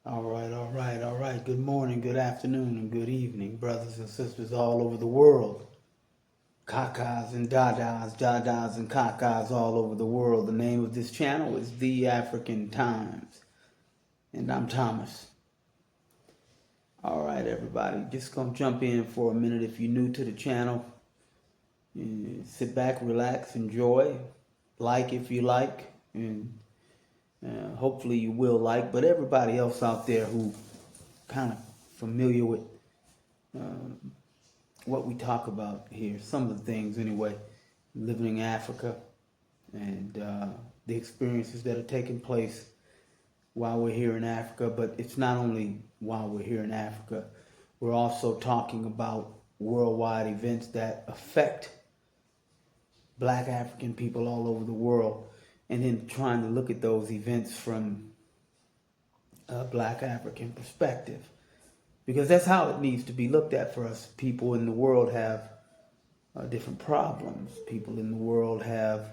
All right. Good morning, good afternoon, and good evening, brothers and sisters all over the world. Kakas and dadas and kakas all over the world. The name of this channel is The African Times, and I'm Thomas. All right, everybody, just gonna jump in for a minute. If you're new to the channel, sit back, relax, enjoy, like if you like, and hopefully you will like. But everybody else out there who kind of familiar with what we talk about here, some of the things anyway, living in Africa and the experiences that are taking place while we're here in Africa. But it's not only while we're here in Africa, we're also talking about worldwide events that affect Black African people all over the world, and then trying to look at those events from a Black African perspective, because that's how it needs to be looked at for us. People in the world have different problems. People in the world have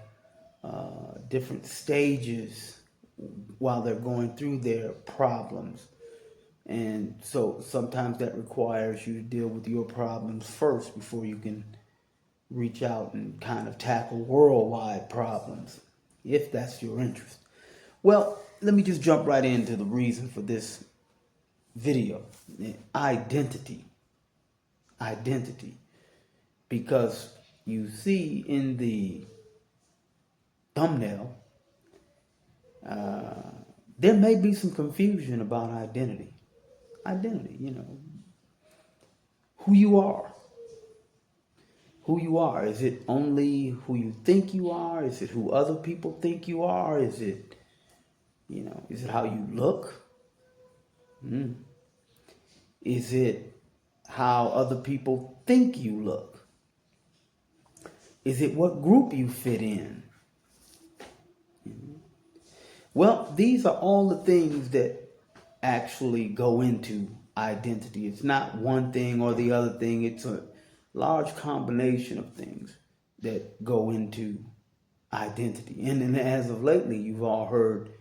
different stages while they're going through their problems. And so sometimes that requires you to deal with your problems first before you can reach out and kind of tackle worldwide problems, if that's your interest. Well, let me just jump right into the reason for this video. Identity. Because you see in the thumbnail, there may be some confusion about identity. Identity, who you are. Who you are. Is it only who you think you are? Is it who other people think you are? Is it, is it how you look? Is it how other people think you look? Is it what group you fit in? Well, these are all the things that actually go into identity. It's not one thing or the other thing. It's a large combination of things that go into identity. And as of lately, you've all heard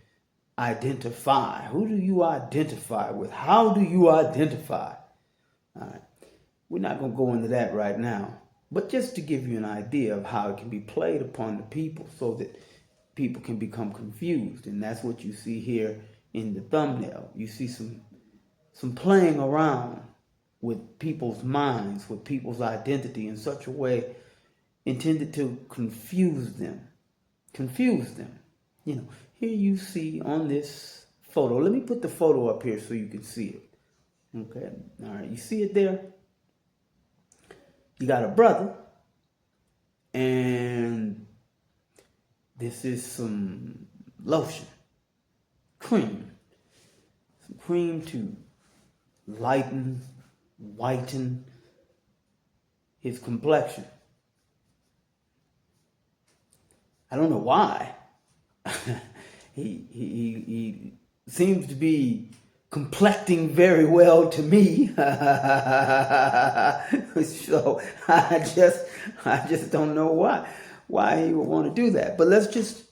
identify. Who do you identify with? How do you identify? All right. We're not going to go into that right now, but just to give you an idea of how it can be played upon the people so that people can become confused. And that's what you see here in the thumbnail. You see some playing around with people's minds, with people's identity in such a way intended to confuse them. Here you see on this photo. Let me put the photo up here so you can see it. Okay. All right. You see it there? You got a brother, and this is some lotion, cream. Some cream to lighten, whiten his complexion. I don't know why. he seems to be complecting very well to me. So I just don't know why he would want to do that. But let's just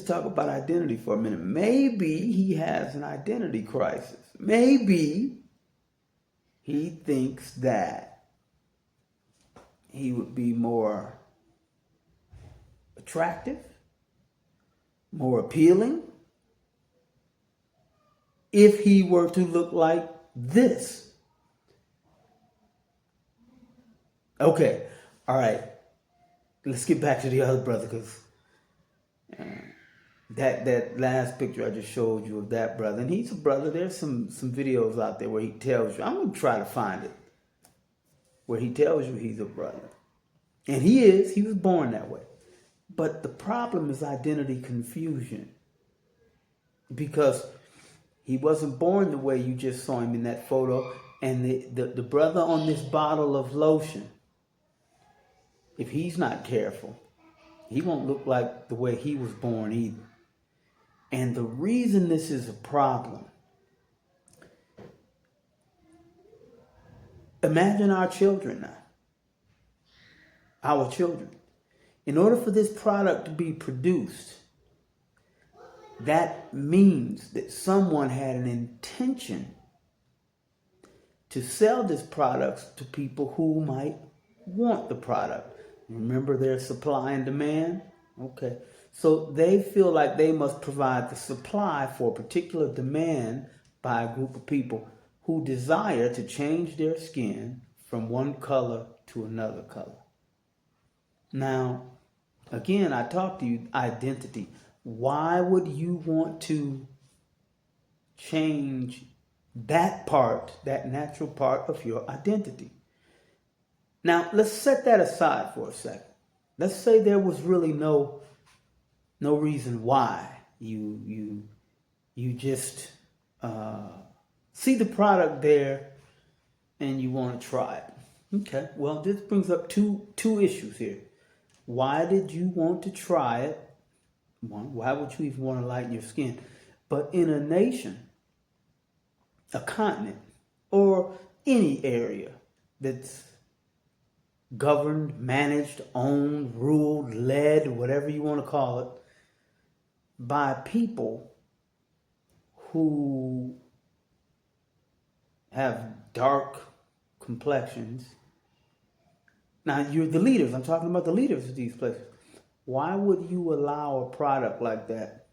talk about identity for a minute. Maybe he has an identity crisis. Maybe he thinks that he would be more attractive, more appealing, if he were to look like this. Okay, all right. Let's get back to the other brother, because that last picture I just showed you of that brother, and he's a brother. There's some videos out there where he tells you. I'm going to try to find it, where he tells you he's a brother. And he was born that way. But the problem is identity confusion, because he wasn't born the way you just saw him in that photo. And the brother on this bottle of lotion, if he's not careful, he won't look like the way he was born either. And the reason this is a problem, imagine our children now. Our children. In order for this product to be produced, that means that someone had an intention to sell this product to people who might want the product. Remember, there's supply and demand? Okay. So they feel like they must provide the supply for a particular demand by a group of people who desire to change their skin from one color to another color. Now, again, I talked to you identity. Why would you want to change that part, that natural part of your identity? Now, let's set that aside for a second. Let's say there was really no reason why you just see the product there and you want to try it. Okay, well, this brings up two issues here. Why did you want to try it? One, why would you even want to lighten your skin? But in a nation, a continent, or any area that's governed, managed, owned, ruled, led, whatever you want to call it, by people who have dark complexions. Now, you're the leaders. I'm talking about the leaders of these places. Why would you allow a product like that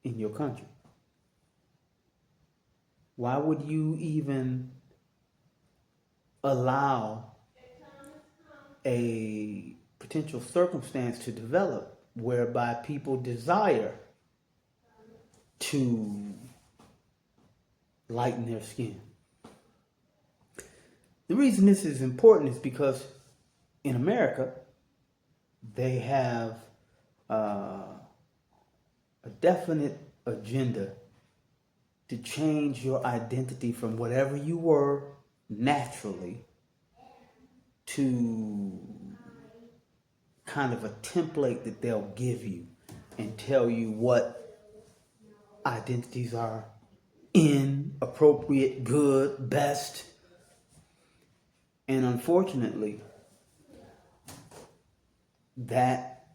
in your country? Why would you even allow a potential circumstance to develop whereby people desire to lighten their skin? The reason this is important is because in America, they have a definite agenda to change your identity from whatever you were naturally to kind of a template that they'll give you and tell you what identities are appropriate, good, best. And unfortunately, that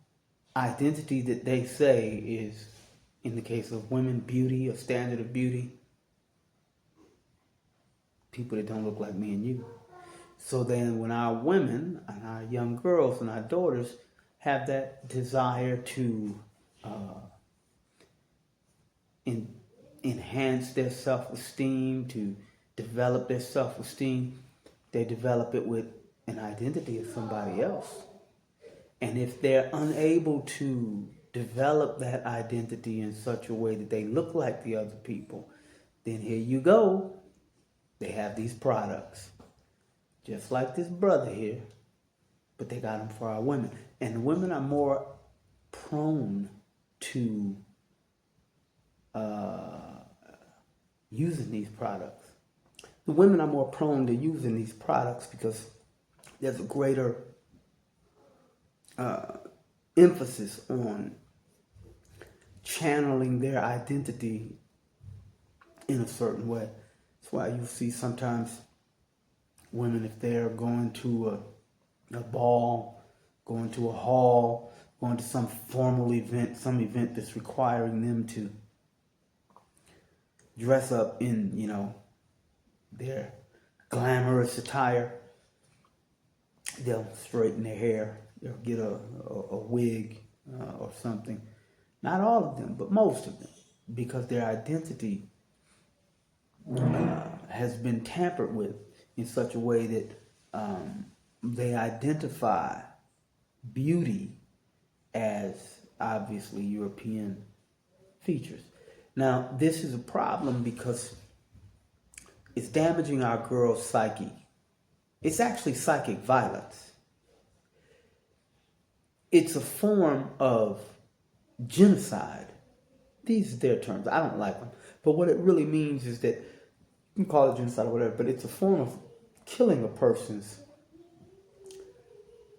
identity that they say is, in the case of women, beauty, a standard of beauty, people that don't look like me and you. So then when our women and our young girls and our daughters have that desire to enhance their self-esteem, to develop their self-esteem, they develop it with an identity of somebody else. And if they're unable to develop that identity in such a way that they look like the other people, then here you go. They have these products. Just like this brother here, but they got them for our women. And the women are more prone to using these products. The women are more prone to using these products because there's a greater emphasis on channeling their identity in a certain way. That's why you see sometimes women, if they're going to a ball, going to a hall, going to some formal event, some event that's requiring them to dress up in, their glamorous attire, they'll straighten their hair, they'll get a wig or something. Not all of them, but most of them, because their identity has been tampered with in such a way that they identify beauty as obviously European features. Now, this is a problem because it's damaging our girls' psyche. It's actually psychic violence. It's a form of genocide. These are their terms. I don't like them. But what it really means is that, you can call it genocide or whatever, but it's a form of killing a person's.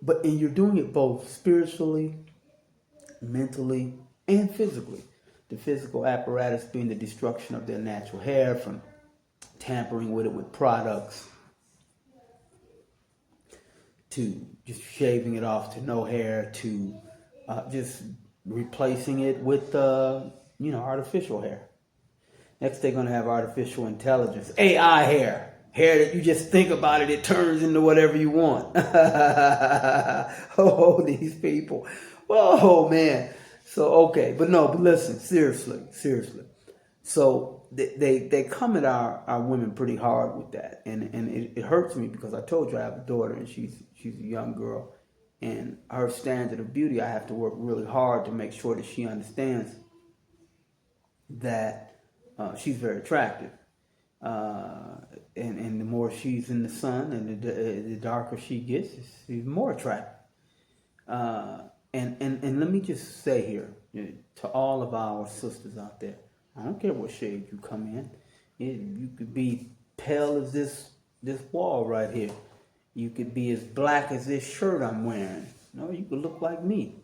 And you're doing it both spiritually, mentally, and physically. The physical apparatus being the destruction of their natural hair from tampering with it with products, to just shaving it off to no hair, to just replacing it with, artificial hair. Next, they're going to have artificial intelligence, AI hair. Hair that you just think about it, it turns into whatever you want. Oh, these people. Oh, man. So, okay. But listen, seriously. So they come at our women pretty hard with that. And it hurts me because I told you I have a daughter and she's a young girl. And her standard of beauty, I have to work really hard to make sure that she understands that she's very attractive. And the more she's in the sun and the darker she gets, she's more attractive. And let me just say here, to all of our sisters out there, I don't care what shade you come in. You could be pale as this wall right here. You could be as black as this shirt I'm wearing. You could look like me.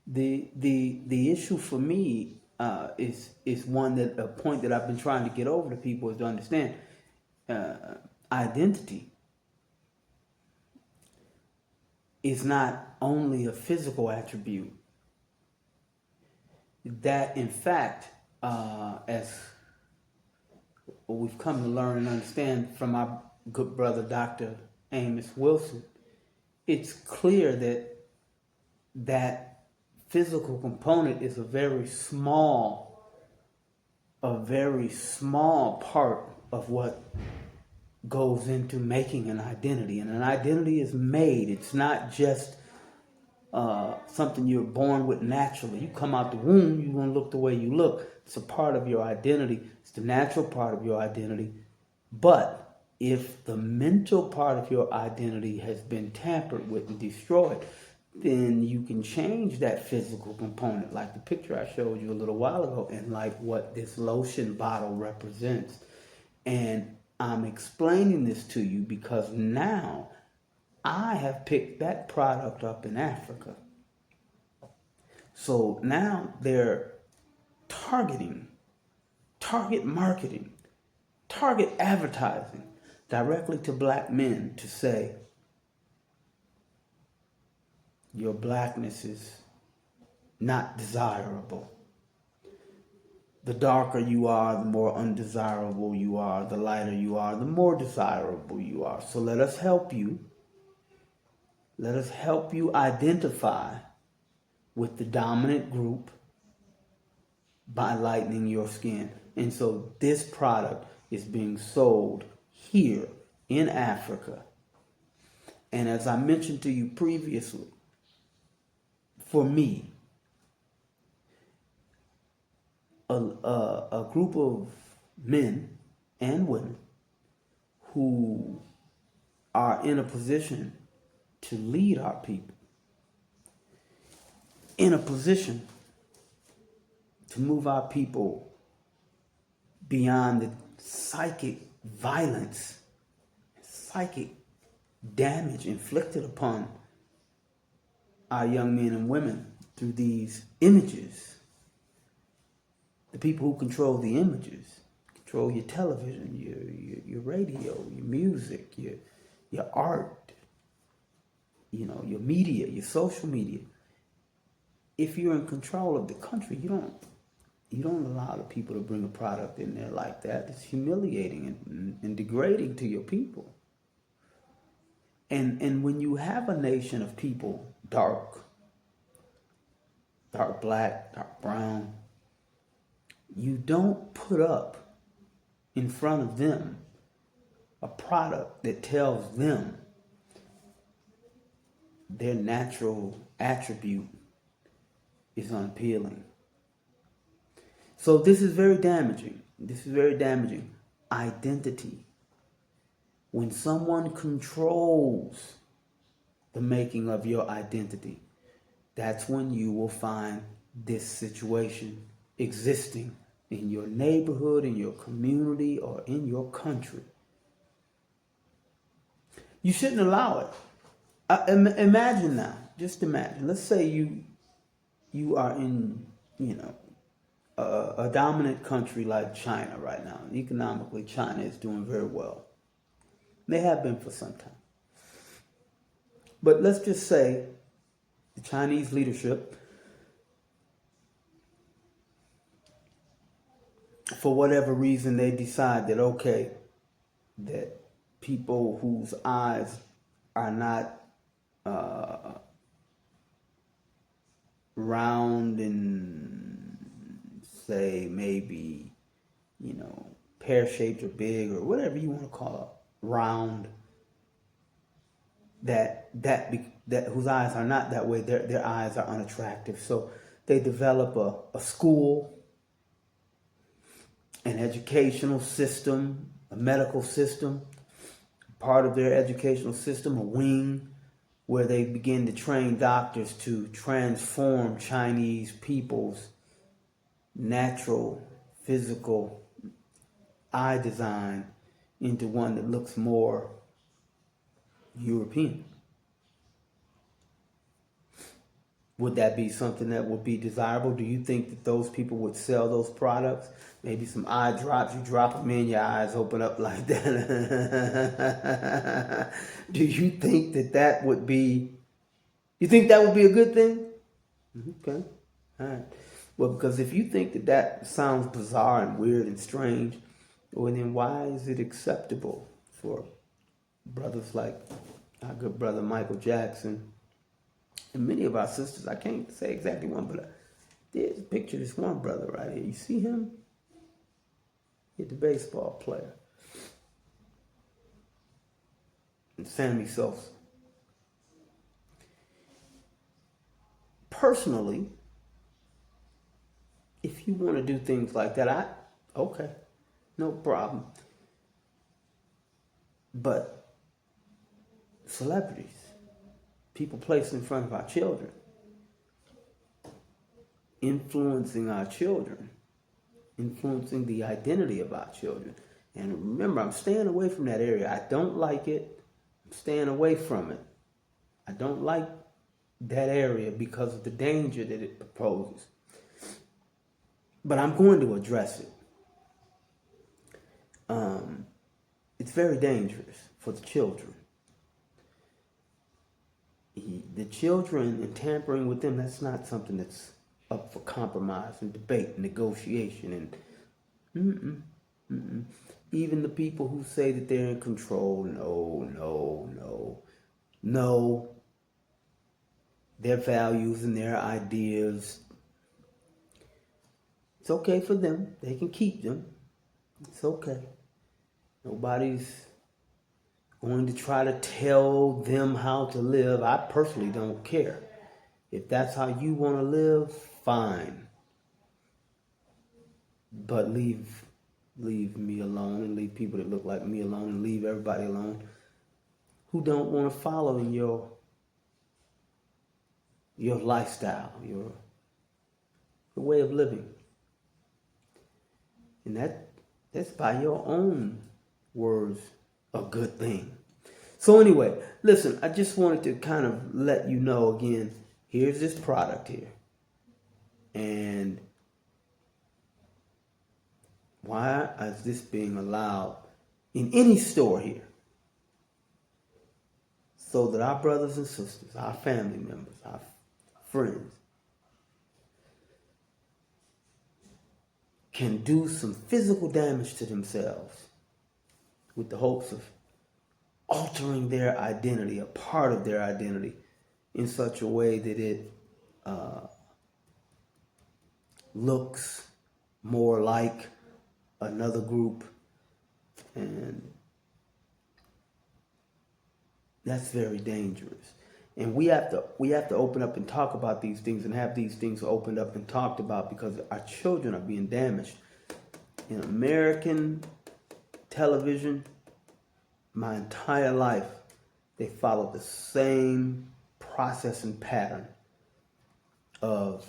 The issue for me is one that a point that I've been trying to get over to people is to understand identity is not only a physical attribute. That in fact, as we've come to learn and understand from our good brother Dr. Amos Wilson, it's clear that physical component is a very small part of what goes into making an identity. And an identity is made. It's not just something you're born with naturally. You come out the womb, you're going to look the way you look. It's a part of your identity. It's the natural part of your identity. But if the mental part of your identity has been tampered with and destroyed, then you can change that physical component, like the picture I showed you a little while ago, and like what this lotion bottle represents. And I'm explaining this to you because now I have picked that product up in Africa. So now they're target marketing, target advertising directly to black men to say, your blackness is not desirable. The darker you are, the more undesirable you are. The lighter you are, the more desirable you are. So let us help you. Let us help you identify with the dominant group by lightening your skin. And so this product is being sold here in Africa. And as I mentioned to you previously, for me, a group of men and women who are in a position to lead our people, in a position to move our people beyond the psychic violence, psychic damage inflicted upon our young men and women through these images. The people who control the images control your television, your radio, your music, your art, your media, your social media. If you're in control of the country, you don't allow the people to bring a product in there like that. It's humiliating and degrading to your people. And when you have a nation of people, dark black, dark brown, you don't put up in front of them a product that tells them their natural attribute is unappealing. So this is very damaging. Identity. When someone controls the making of your identity, that's when you will find this situation existing in your neighborhood, in your community, or in your country. You shouldn't allow it. Imagine now, just imagine. Let's say you are in, a dominant country like China right now. Economically, China is doing very well. They have been for some time. But let's just say the Chinese leadership for whatever reason, they decide that, okay, that people whose eyes are not round and, say, maybe, pear-shaped or big or whatever you want to call it, round, that whose eyes are not that way, their eyes are unattractive. So they develop a school, an educational system, a medical system, part of their educational system, a wing, where they begin to train doctors to transform Chinese people's natural, physical eye design into one that looks more European. Would that be something that would be desirable? Do you think that those people would sell those products? Maybe some eye drops, you drop them in, your eyes open up like that. Do you think that would be, you think that would be a good thing? Okay, all right. Well, because if you think that sounds bizarre and weird and strange, well, then why is it acceptable for brothers like our good brother Michael Jackson and many of our sisters? I can't say exactly one, but there's a picture of this one brother right here. You see him? He's the baseball player. And Sammy Sosa. Personally, if you want to do things like that, okay, no problem. But celebrities, people placed in front of our children, influencing our children, influencing the identity of our children. And remember, I'm staying away from that area. I don't like it. I'm staying away from it. I don't like that area because of the danger that it proposes. But I'm going to address it. It's very dangerous for the children. The children and tampering with them, that's not something that's up for compromise and debate and negotiation. And even the people who say that they're in control, no. Their values and their ideas, it's okay for them. They can keep them. It's okay. Nobody's going to try to tell them how to live. I personally don't care. If that's how you want to live, fine. But leave me alone, and leave people that look like me alone, and leave everybody alone who don't want to follow in your lifestyle, your way of living. And that's by your own words a good thing. So anyway, listen, I just wanted to kind of let you know again, here's this product here. And why is this being allowed in any store here? So that our brothers and sisters, our family members, our friends can do some physical damage to themselves with the hopes of altering their identity, a part of their identity, in such a way that it looks more like another group. And that's very dangerous. And we have to open up and talk about these things and have these things opened up and talked about, because our children are being damaged. In American television, my entire life, they followed the same process and pattern of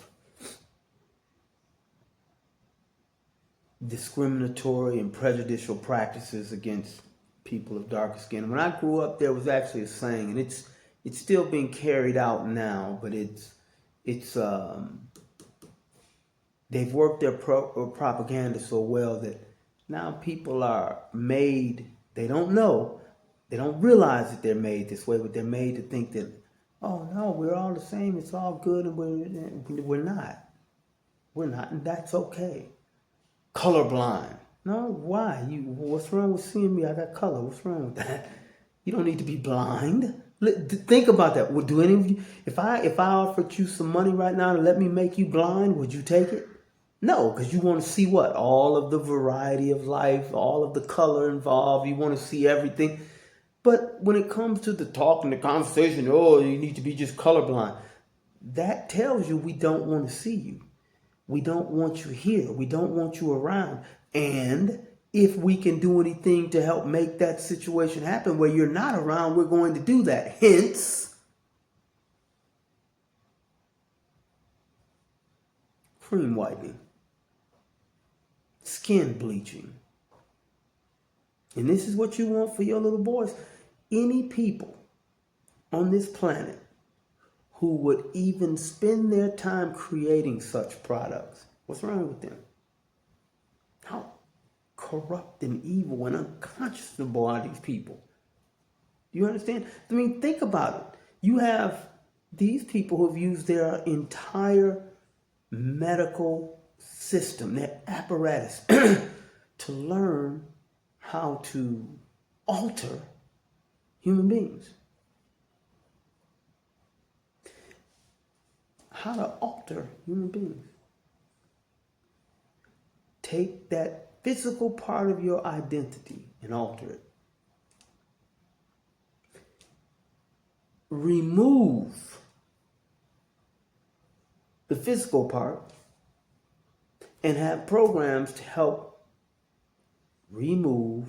discriminatory and prejudicial practices against people of darker skin. When I grew up, there was actually a saying, and it's still being carried out now, but they've worked their propaganda so well that now people are made, they don't realize that they're made this way, but they're made to think that, oh no, we're all the same, it's all good, and we're not, and that's okay. colorblind. No, why? What's wrong with seeing me? I got color. What's wrong with that? You don't need to be blind. Think about that. Would do any of you, if I offered you some money right now to let me make you blind, would you take it? No, because you want to see what? All of the variety of life, all of the color involved. You want to see everything. But when it comes to the talk and the conversation, oh, you need to be just colorblind. That tells you we don't want to see you. We don't want you here. We don't want you around. And if we can do anything to help make that situation happen where you're not around, we're going to do that. Hence, cream whitening, skin bleaching. And this is what you want for your little boys. Any people on this planet who would even spend their time creating such products, what's wrong with them? How corrupt and evil and unconscionable are these people? Do you understand? I mean, think about it. You have these people who have used their entire medical system, their apparatus, to learn how to alter human beings. How to alter human beings. Take that physical part of your identity and alter it. Remove the physical part and have programs to help remove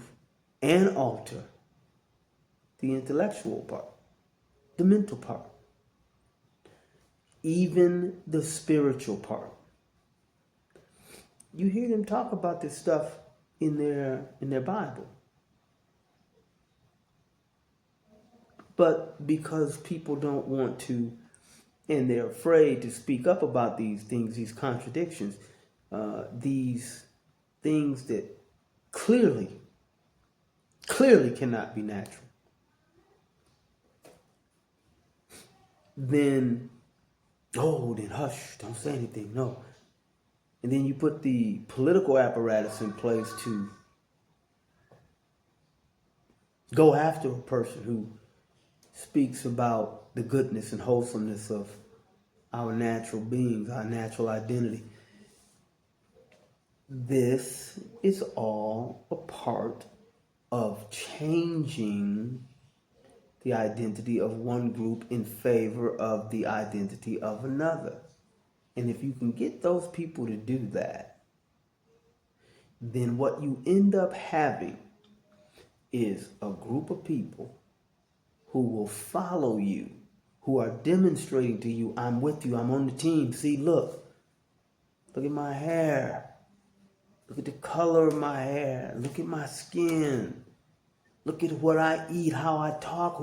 and alter the intellectual part, the mental part, even the spiritual part. You hear them talk about this stuff in their Bible. But because people don't want to, and they're afraid to speak up about these things, these contradictions, these things that clearly cannot be natural, then hush, don't say anything, no. And then you put the political apparatus in place to go after a person who speaks about the goodness and wholesomeness of our natural beings, our natural identity. This is all a part of changing the identity of one group in favor of the identity of another. And if you can get those people to do that, then what you end up having is a group of people who will follow you, who are demonstrating to you, I'm with you, I'm on the team. See, look at my hair. Look at the color of my hair. Look at my skin. Look at what I eat, how I talk,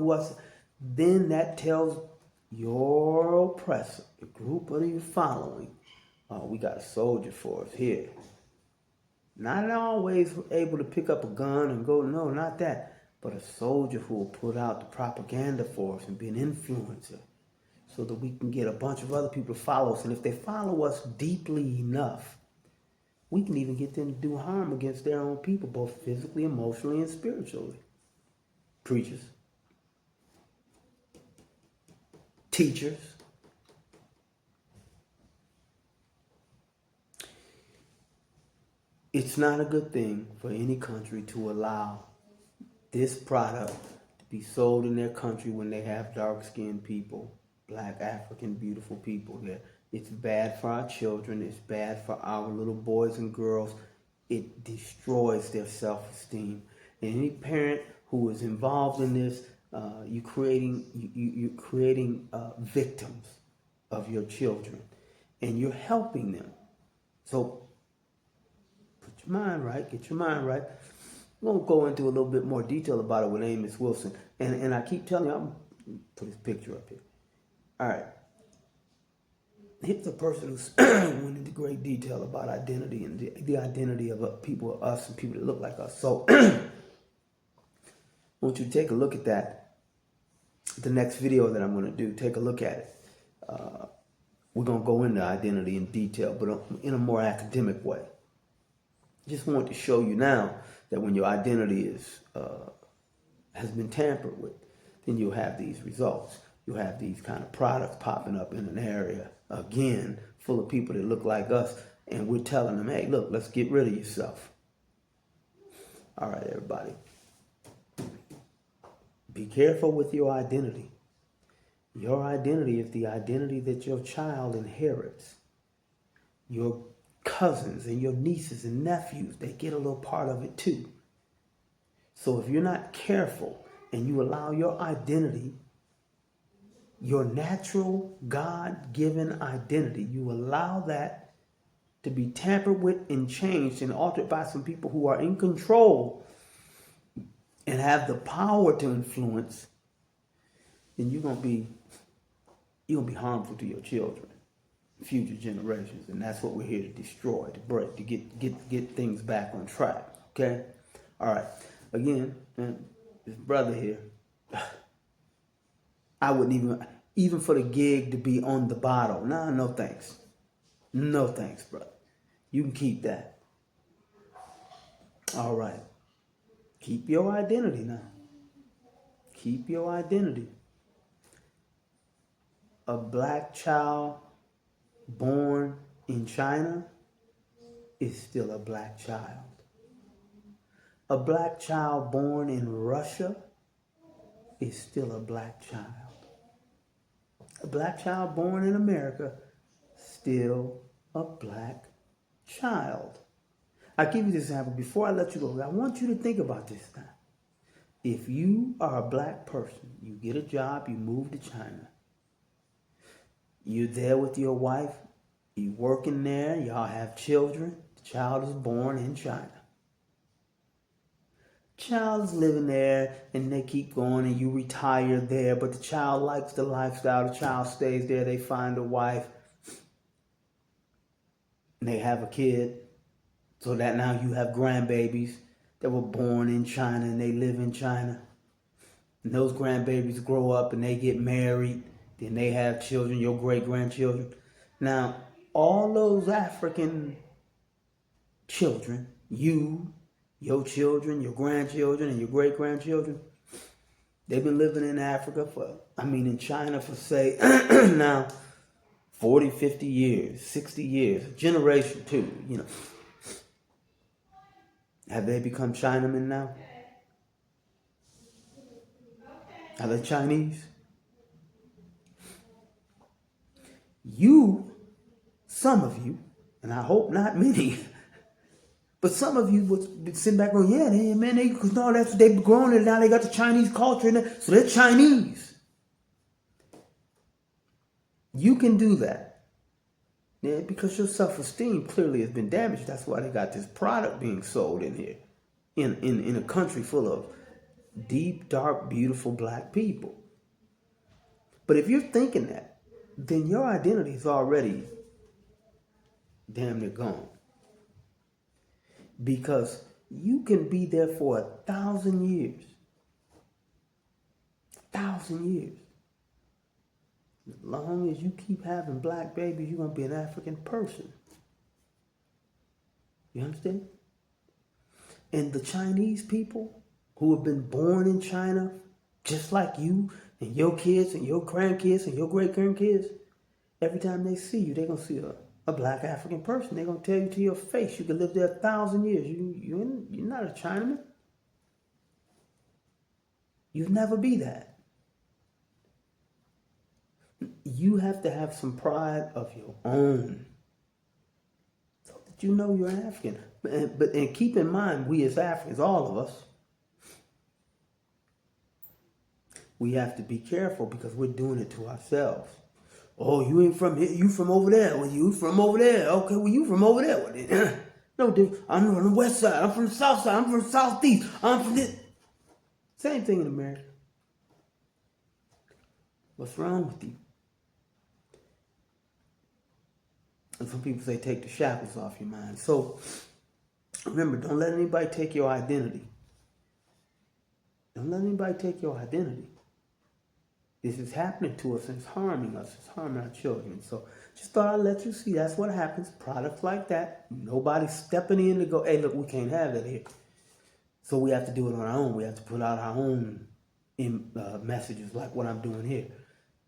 then that tells your oppressor, the group of you following, we got a soldier for us here. Not always able to pick up a gun and go, no, not that. But a soldier who will put out the propaganda for us and be an influencer so that we can get a bunch of other people to follow us. And if they follow us deeply enough, we can even get them to do harm against their own people, both physically, emotionally, and spiritually. Preachers, teachers. It's not a good thing for any country to allow this product to be sold in their country when they have dark-skinned people, black, African, beautiful people there. It's bad for our children. It's bad for our little boys and girls. It destroys their self-esteem. And any parent who is involved in this, you're creating victims of your children, and you're helping them. So put your mind right, get your mind right. We're going to go into a little bit more detail about it with Amos Wilson. And I keep telling you, I'm going to put his picture up here. All right. Here's a person who's went into great detail about identity and the identity of people, us, and people that look like us. So I want you to take a look at that. The next video that I'm going to do, take a look at it. We're going to go into identity in detail, but in a more academic way. Just want to show you now that when your identity is has been tampered with, then you'll have these results. You'll have these kind of products popping up in an area, again, full of people that look like us, and we're telling them, hey, look, let's get rid of yourself. All right, everybody. Be careful with your identity. Your identity is the identity that your child inherits. Your cousins and your nieces and nephews, they get a little part of it too. So if you're not careful and you allow your identity, your natural God-given identity, you allow that to be tampered with and changed and altered by some people who are in control and have the power to influence, then you're gonna be harmful to your children, future generations, and that's what we're here to destroy, to break, to get things back on track. Okay, all right. Again, this brother here, I wouldn't even for the gig to be on the bottle. Nah, no thanks. No thanks, brother. You can keep that. All right. Keep your identity now. Keep your identity. A black child born in China is still a black child. A black child born in Russia is still a black child. A black child born in America, still a black child. I'll give you this example. Before I let you go, I want you to think about this now. If you are a black person, you get a job, you move to China. You're there with your wife, you working there, y'all have children. The child is born in China. Child's living there and they keep going and you retire there, but the child likes the lifestyle. The child stays there. They find a wife and they have a kid, so that now you have grandbabies that were born in China and they live in China. And those grandbabies grow up and they get married. Then they have children, your great-grandchildren. Now, all those African children, your children, your grandchildren, and your great-grandchildren, they've been living in Africa in China for, say, now, 40, 50 years, 60 years, a generation too, Have they become Chinamen now? Are they Chinese? Some of you, and I hope not many, but some of you would sit back going, yeah, because no, they've grown and now they got the Chinese culture in it, so they're Chinese. You can do that. Yeah, because your self-esteem clearly has been damaged. That's why they got this product being sold in here, in a country full of deep, dark, beautiful black people. But if you're thinking that, then your identity is already damn near gone. Because you can be there for 1,000 years. 1,000 years. As long as you keep having black babies, you're going to be an African person. You understand? And the Chinese people who have been born in China, just like you and your kids and your grandkids and your great-grandkids, every time they see you, they're going to see a black African person. They're going to tell you to your face, you can live there 1,000 years. You're not a Chinaman. You'll never be that. You have to have some pride of your own so that you know you're an African. And keep in mind, we as Africans, all of us, we have to be careful because we're doing it to ourselves. Oh, you ain't from here. You from over there. Well, you from over there. Okay, well, you from over there. Well, no, dude, I'm from the west side. I'm from the south side. I'm from the southeast. I'm from this. Same thing in America. What's wrong with you? And some people say take the shackles off your mind. So, remember, don't let anybody take your identity. Don't let anybody take your identity. This is happening to us and it's harming us. It's harming our children. So just thought I'd let you see that's what happens. Products like that. Nobody's stepping in to go, hey, look, we can't have that here. So we have to do it on our own. We have to put out our own messages like what I'm doing here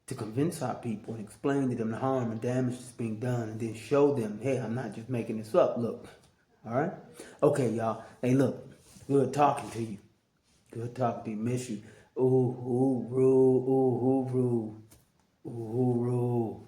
to convince our people and explain to them the harm and damage that's being done, and then show them, hey, I'm not just making this up. Look. All right? Okay, y'all. Hey, look. Good talking to you. Good talking to you. Miss you. Ooh, ooh, rule. Ooh, ooh, rule. Ooh, rule.